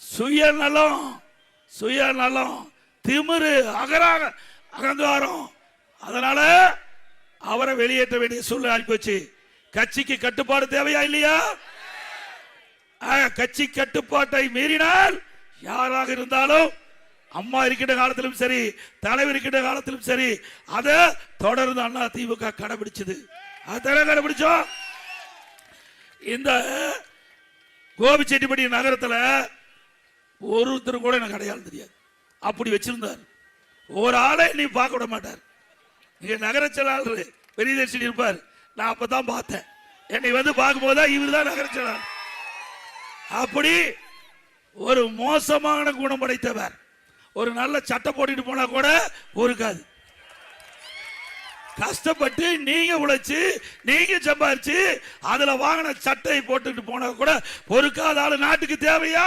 சுயநலம், சுயநலம், திமிரு, அகங்காரம். அதனால அவரை வெளியேற்ற வேண்டிய சூழ்நிலை ஆகிப்போச்சு. கட்சிக்கு கட்டுப்பாடு தேவையா இல்லையா? கட்சி கட்டுப்பாட்டை மீறினால் யாராக இருந்தாலும், அம்மா இருக்கின்ற காலத்திலும் சரி, தலைவர் இருக்கின்ற காலத்திலும் சரி, அதை தொடர்ந்து அண்ணா திமுக கடைபிடிச்சது. அதான் கடைபிடிச்சோம். இந்த கோபிச்செட்டிப்பட்டி நகரத்தில் ஒருத்தர் கூட எனக்கு அடையாளம் தெரியாது. அப்படி வச்சிருந்தார். ஒரு ஆளை நீ பார்க்க விட மாட்டார். இங்க நகர செயலாளர் பெரியதர்ஷினி இருப்பார். நான் அப்பதான் பார்த்தேன். என்னை வந்து பார்க்கும்போது இவர் தான் நகர செயலாளர். அப்படி ஒரு மோசமான குணம் படைத்தவர். ஒரு நல்ல சட்டை போட்டுட்டு போனா கூட பொறுக்காது. கஷ்டப்பட்டு நீங்க உழைச்சு நீங்க சம்பாரிச்சு அதுல வாங்கின சட்டை போட்டுட்டு போனா கூட பொறுக்காத ஆளு நாட்டுக்கு தேவையா?